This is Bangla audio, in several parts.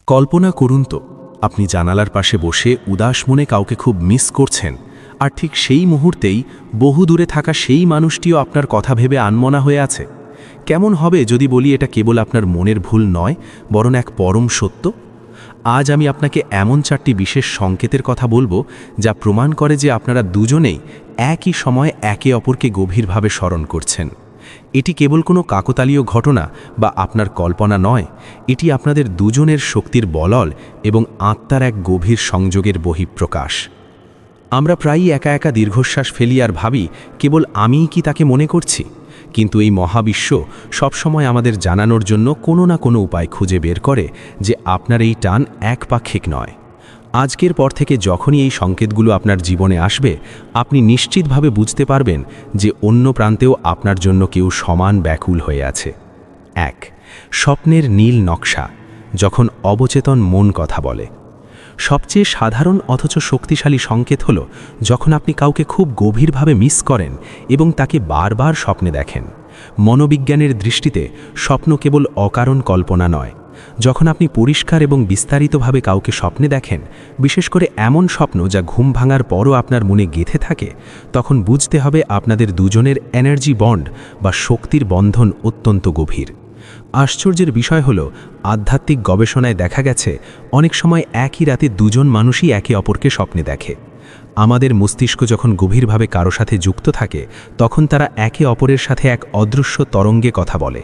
কল্পনা করুন তো আপনি জানালার পাশে বসে উদাস মনে কাউকে খুব মিস করছেন, আর ঠিক সেই মুহূর্তেই বহু দূরে থাকা সেই মানুষটিও আপনার কথা ভেবে আনমনা হয়ে আছে। কেমন হবে যদি বলি এটা কেবল আপনার মনের ভুল নয়, বরং এক পরম সত্য? আজ আমি আপনাকে এমন 4টি বিশেষ সংকেতের কথা বলবো যা প্রমাণ করে যে আপনারা দুজনেই একই সময় একে অপরকে গভীরভাবে স্মরণ করছেন। এটি কেবল কোনো কাকতালীয় ঘটনা বা আপনার কল্পনা নয়, এটি আপনাদের দুজনের শক্তির বলল এবং আত্মার এক গভীর সংযোগের বহিঃপ্রকাশ। আমরা প্রায়ই একা একা দীর্ঘশ্বাস ফেলি আর ভাবি কেবল আমিই কি তাকে মনে করছি, কিন্তু এই মহাবিশ্ব সবসময় আমাদের জানানোর জন্য কোনো না কোনো উপায় খুঁজে বের করে যে আপনার এই টান একপাক্ষিক নয়। আজকের পর থেকে যখনই এই সংকেতগুলো আপনার জীবনে আসবে, আপনি নিশ্চিতভাবে বুঝতে পারবেন যে অন্য প্রান্তেও আপনার জন্য কেউ সমান ব্যাকুল হয়ে আছে। 1. স্বপ্নের নীল নকশা, যখন অবচেতন মন কথা বলে। সবচেয়ে সাধারণ অথচ শক্তিশালী সংকেত হলো যখন আপনি কাউকে খুব গভীরভাবে মিস করেন এবং তাকে বারবার স্বপ্নে দেখেন। মনোবিজ্ঞানের দৃষ্টিতে স্বপ্ন কেবল অকারণ কল্পনা নয়। যখন আপনি পরিষ্কার এবং বিস্তারিতভাবে কাউকে স্বপ্নে দেখেন, বিশেষ করে এমন স্বপ্ন যা ঘুম ভাঙার পরও আপনার মনে গেঁথে থাকে, তখন বুঝতে হবে আপনাদের দুজনের এনার্জি বন্ড বা শক্তির বন্ধন অত্যন্ত গভীর। আশ্চর্যের বিষয় হলো, আধ্যাত্মিক গবেষণায় দেখা গেছে অনেক সময় একই রাতে দুজন মানুষই একে অপরকে স্বপ্নে দেখে। আমাদের মস্তিষ্ক যখন গভীরভাবে কারো সাথে যুক্ত থাকে, তখন তারা একে অপরের সাথে এক অদৃশ্য তরঙ্গে কথা বলে।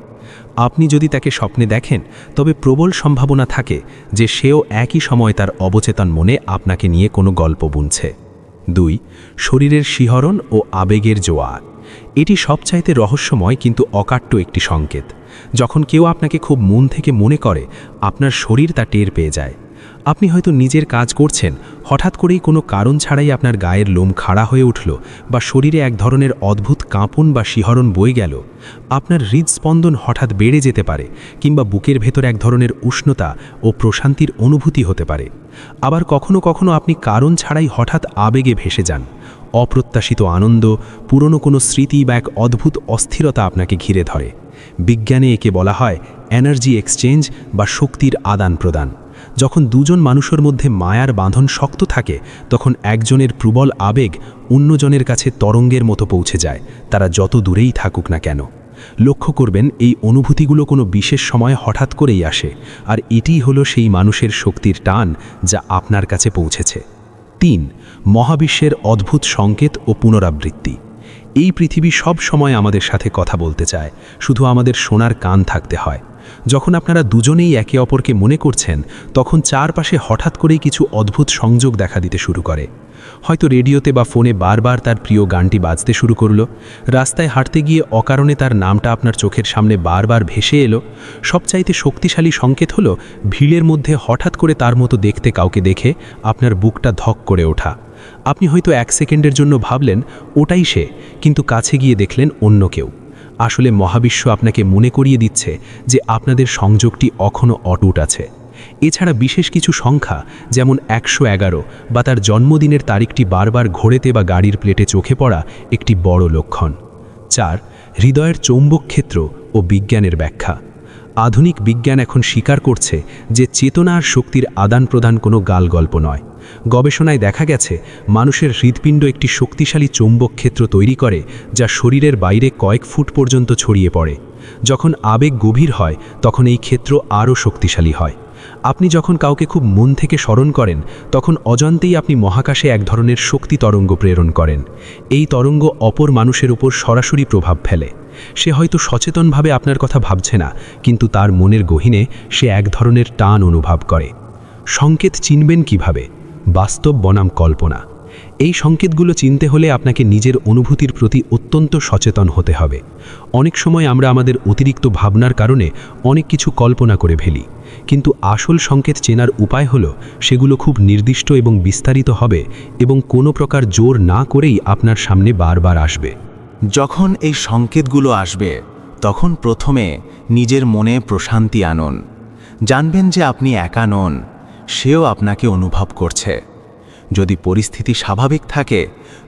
আপনি যদি তাকে স্বপ্নে দেখেন, তবে প্রবল সম্ভাবনা থাকে যে সেও একই সময় তার অবচেতন মনে আপনাকে নিয়ে কোনো গল্প বুনছে। 2. শরীরের শিহরণ ও আবেগের জোয়ার। এটি সবচাইতে রহস্যময় কিন্তু অকাট্য একটি সংকেত। যখন কেউ আপনাকে খুব মন থেকে মনে করে, আপনার শরীর তা টের পেয়ে যায়। আপনি হয়তো নিজের কাজ করছেন, হঠাৎ করেই কোনো কারণ ছাড়াই আপনার গায়ের লোম খাড়া হয়ে উঠল, বা শরীরে এক ধরনের অদ্ভুত কাঁপন বা শিহরণ বয়ে গেল। আপনার হৃদস্পন্দন হঠাৎ বেড়ে যেতে পারে, কিংবা বুকের ভেতর এক ধরনের উষ্ণতা ও প্রশান্তির অনুভূতি হতে পারে। আবার কখনো কখনো আপনি কারণ ছাড়াই হঠাৎ আবেগে ভেসে যান। অপ্রত্যাশিত আনন্দ, পুরনো কোনো স্মৃতি বা এক অদ্ভুত অস্থিরতা আপনাকে ঘিরে ধরে। বিজ্ঞানে একে বলা হয় এনার্জি এক্সচেঞ্জ বা শক্তির আদান প্রদান। যখন দুজন মানুষের মধ্যে মায়ার বাঁধন শক্ত থাকে, তখন একজনের প্রবল আবেগ অন্যজনের কাছে তরঙ্গের মতো পৌঁছে যায়, তারা যত দূরেই থাকুক না কেন। লক্ষ্য করবেন, এই অনুভূতিগুলো কোনো বিশেষ সময় হঠাৎ করেই আসে, আর এটিই হলো সেই মানুষের শক্তির টান যা আপনার কাছে পৌঁছেছে। 3. মহাবিশ্বের অদ্ভুত সংকেত ও পুনরাবৃত্তি। এই পৃথিবী সব সময় আমাদের সাথে কথা বলতে চায়, শুধু আমাদের শোনার কান থাকতে হয়। যখন আপনারা দুজনেই একে অপরকে মনে করছেন, তখন চারপাশে হঠাৎ করেই কিছু অদ্ভুত সংযোগ দেখা দিতে শুরু করে। হয়তো রেডিওতে বা ফোনে বারবার তার প্রিয় গানটি বাজতে শুরু করলো, রাস্তায় হাঁটতে গিয়ে অকারণে তার নামটা আপনার চোখের সামনে বারবার ভেসে এলো। সবচাইতে শক্তিশালী সংকেত হলো ভিড়ের মধ্যে হঠাৎ করে তার মতো দেখতে কাউকে দেখে আপনার বুকটা ধক করে ওঠা। আপনি হয়তো 1 সেকেন্ডের জন্য ভাবলেন ওটাই সে, কিন্তু কাছে গিয়ে দেখলেন অন্য কেউ। আসলে মহাবিশ্ব আপনাকে মনে করিয়ে দিচ্ছে যে আপনাদের সংযোগটি এখনও অটুট আছে। এছাড়া বিশেষ কিছু সংখ্যা, যেমন 111 বা তার জন্মদিনের তারিখটি বারবার ঘোরেতে বা গাড়ির প্লেটে চোখে পড়া একটি বড় লক্ষণ। 4. হৃদয়ের চৌম্বক ক্ষেত্র ও বিজ্ঞানের ব্যাখ্যা। আধুনিক বিজ্ঞান এখন স্বীকার করছে যে চেতনা আর শক্তির আদান প্রদান কোনো গালগল্প নয়। গবেষণায় দেখা গেছে মানুষের হৃৎপিণ্ড একটি শক্তিশালী চৌম্বক ক্ষেত্র তৈরি করে, যা শরীরের বাইরে কয়েক ফুট পর্যন্ত ছড়িয়ে পড়ে। যখন আবেগ গভীর হয়, তখন এই ক্ষেত্র আরও শক্তিশালী হয়। আপনি যখন কাউকে খুব মন থেকে স্মরণ করেন, তখন অজান্তেই আপনি মহাকাশে এক ধরনের শক্তি তরঙ্গ প্রেরণ করেন। এই তরঙ্গ অপর মানুষের উপর সরাসরি প্রভাব ফেলে। সে হয়তো সচেতনভাবে আপনার কথা ভাবছে না, কিন্তু তার মনের গহীনে সে এক ধরনের টান অনুভব করে। সংকেত চিনবেন কিভাবে? বাস্তব বনাম কল্পনা। এই সংকেতগুলো চিনতে হলে আপনাকে নিজের অনুভূতির প্রতি অত্যন্ত সচেতন হতে হবে। অনেক সময় আমরা আমাদের অতিরিক্ত ভাবনার কারণে অনেক কিছু কল্পনা করে ফেলি, কিন্তু আসল সংকেত চেনার উপায় হলো সেগুলো খুব নির্দিষ্ট এবং বিস্তারিত হবে এবং কোনো প্রকার জোর না করেই আপনার সামনে বারবার আসবে। যখন এই সংকেতগুলো আসবে, তখন প্রথমে নিজের মনে প্রশান্তি আনুন। জানবেন যে আপনি একা নন, সেও আপনাকে অনুভব করছে। যদি পরিস্থিতি স্বাভাবিক থাকে,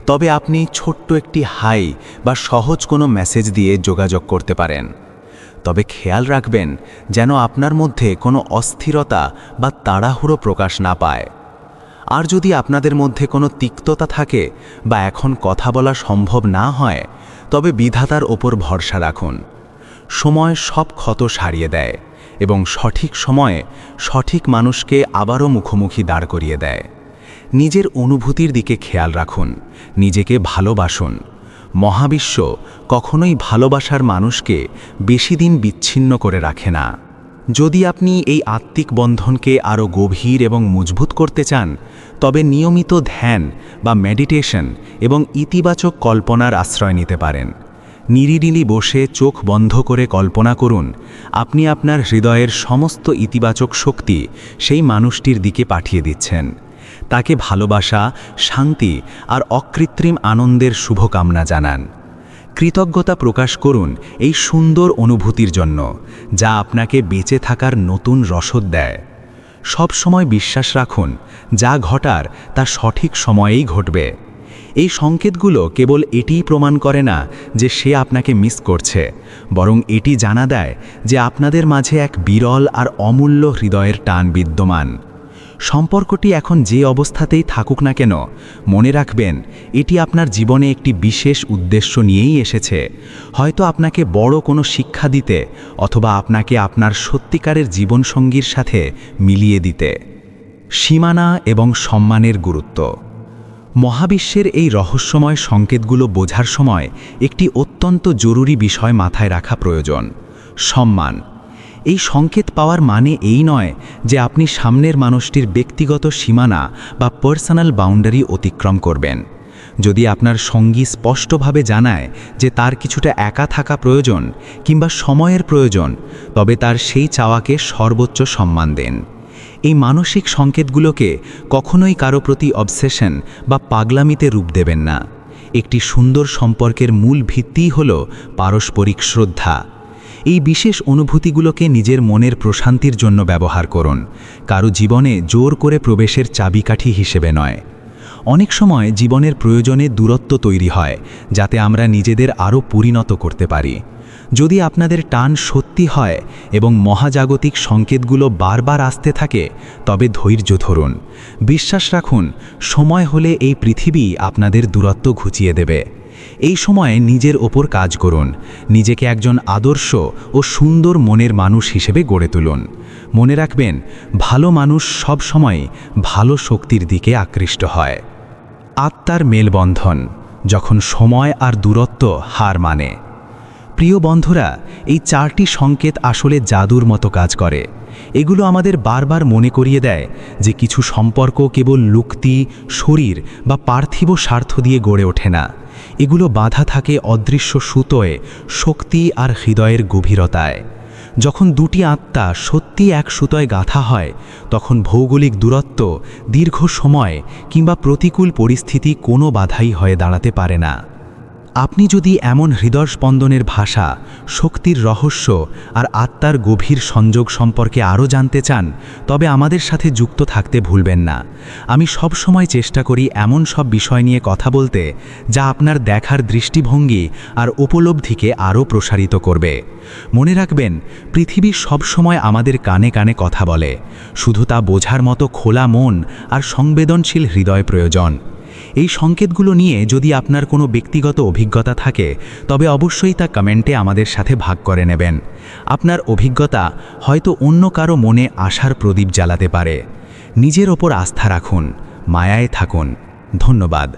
তবে আপনি ছোট্ট একটি হাই বা সহজ কোনো মেসেজ দিয়ে যোগাযোগ করতে পারেন। তবে খেয়াল রাখবেন যেন আপনার মধ্যে কোনো অস্থিরতা বা তাড়াহুড়ো প্রকাশ না পায়। আর যদি আপনাদের মধ্যে কোনো তিক্ততা থাকে বা এখন কথা বলা সম্ভব না হয়, তবে বিধাতার ওপর ভরসা রাখুন। সময় সব ক্ষত সারিয়ে দেয় এবং সঠিক সময়ে সঠিক মানুষকে আবারও মুখোমুখি দাঁড় করিয়ে দেয়। নিজের অনুভূতির দিকে খেয়াল রাখুন, নিজেকে ভালোবাসুন। মহাবিশ্ব কখনোই ভালোবাসার মানুষকে বেশি দিন বিচ্ছিন্ন করে রাখে না। যদি আপনি এই আত্মিক বন্ধনকে আরও গভীর এবং মজবুত করতে চান, তবে নিয়মিত ধ্যান বা মেডিটেশন এবং ইতিবাচক কল্পনার আশ্রয় নিতে পারেন। নিরিবিলি বসে চোখ বন্ধ করে কল্পনা করুন আপনি আপনার হৃদয়ের সমস্ত ইতিবাচক শক্তি সেই মানুষটির দিকে পাঠিয়ে দিচ্ছেন। তাকে ভালোবাসা, শান্তি আর অকৃত্রিম আনন্দের শুভকামনা জানান। কৃতজ্ঞতা প্রকাশ করুন এই সুন্দর অনুভূতির জন্য, যা আপনাকে বেঁচে থাকার নতুন রসদ দেয়। সব সময় বিশ্বাস রাখুন, যা ঘটার তা সঠিক সময়েই ঘটবে। এই সংকেতগুলো কেবল এটিই প্রমাণ করে না যে সে আপনাকে মিস করছে, বরং এটি জানা দেয় যে আপনাদের মাঝে এক বিরল আর অমূল্য হৃদয়ের টান বিদ্যমান। সম্পর্কটি এখন যে অবস্থাতেই থাকুক না কেন, মনে রাখবেন এটি আপনার জীবনে একটি বিশেষ উদ্দেশ্য নিয়েই এসেছে। হয়তো আপনাকে বড় কোনো শিক্ষা দিতে, অথবা আপনাকে আপনার সত্যিকারের জীবনসঙ্গীর সাথে মিলিয়ে দিতে। সীমানা এবং সম্মানের গুরুত্ব। মহাবিশ্বের এই রহস্যময় সংকেতগুলো বোঝার সময় একটি অত্যন্ত জরুরি বিষয় মাথায় রাখা প্রয়োজন: সম্মান। এই সংকেত পাওয়ার মানে এই নয় যে আপনি সামনের মানুষটির ব্যক্তিগত সীমানা বা পার্সোনাল বাউন্ডারি অতিক্রম করবেন। যদি আপনার সঙ্গী স্পষ্টভাবে জানায় যে তার কিছুটা একা থাকা প্রয়োজন কিংবা সময়ের প্রয়োজন, তবে তার সেই চাওয়াকে সর্বোচ্চ সম্মান দেন। এই মানসিক সংকেতগুলোকে কখনোই কারো প্রতি অবসেশন বা পাগলামিতে রূপ দেবেন না। একটি সুন্দর সম্পর্কের মূল ভিত্তিই হল পারস্পরিক শ্রদ্ধা। এই বিশেষ অনুভূতিগুলোকে নিজের মনের প্রশান্তির জন্য ব্যবহার করুন, কারো জীবনে জোর করে প্রবেশের চাবিকাঠি হিসেবে নয়। অনেক সময় জীবনের প্রয়োজনে দূরত্ব তৈরি হয়, যাতে আমরা নিজেদের আরও পরিণত করতে পারি। যদি আপনাদের টান সত্যি হয় এবং মহাজাগতিক সংকেতগুলো বারবার আসতে থাকে, তবে ধৈর্য ধরুন। বিশ্বাস রাখুন, সময় হলে এই পৃথিবী আপনাদের দূরত্ব ঘুচিয়ে দেবে। এই সময়ে নিজের ওপর কাজ করুন, নিজেকে একজন আদর্শ ও সুন্দর মনের মানুষ হিসেবে গড়ে তুলুন। মনে রাখবেন, ভালো মানুষ সব সময় ভালো শক্তির দিকে আকৃষ্ট হয়। আত্মার মেলবন্ধন, যখন সময় আর দূরত্ব হার মানে। প্রিয় বন্ধুরা, এই 4টি সংকেত আসলে জাদুর মতো কাজ করে। এগুলো আমাদের বারবার মনে করিয়ে দেয় যে কিছু সম্পর্ক কেবল লুক্তি, শরীর বা পার্থিব স্বার্থ দিয়ে গড়ে ওঠে না। এগুলো বাঁধা থাকে অদৃশ্য সুতোয়, শক্তি আর হৃদয়ের গভীরতায়। যখন দুটি আত্মা সত্যি এক সুতোয় গাঁথা হয়, তখন ভৌগোলিক দূরত্ব, দীর্ঘ সময় কিংবা প্রতিকূল পরিস্থিতি কোনো বাধাই হয়ে দাঁড়াতে পারে না। আপনি যদি এমন হৃদয়স্পন্দনের ভাষা, শক্তির রহস্য আর আত্মার গভীর সংযোগ সম্পর্কে আরও জানতে চান, তবে আমাদের সাথে যুক্ত থাকতে ভুলবেন না। আমি সব সময় চেষ্টা করি এমন সব বিষয় নিয়ে কথা বলতে, যা আপনার দেখার দৃষ্টিভঙ্গি আর উপলব্ধিকে আরও প্রসারিত করবে। মনে রাখবেন, পৃথিবী সব সময় আমাদের কানে কানে কথা বলে, শুধু তা বোঝার মতো খোলা মন আর সংবেদনশীল হৃদয় প্রয়োজন। এই সংকেতগুলো নিয়ে যদি আপনার কোনো ব্যক্তিগত অভিজ্ঞতা থাকে, তবে অবশ্যই তা কমেন্টে আমাদের সাথে ভাগ করে নেবেন। আপনার অভিজ্ঞতা হয়তো অন্য কারো মনে আশার প্রদীপ জ্বালাতে পারে। নিজের ওপর আস্থা রাখুন, মায়ায় থাকুন। ধন্যবাদ।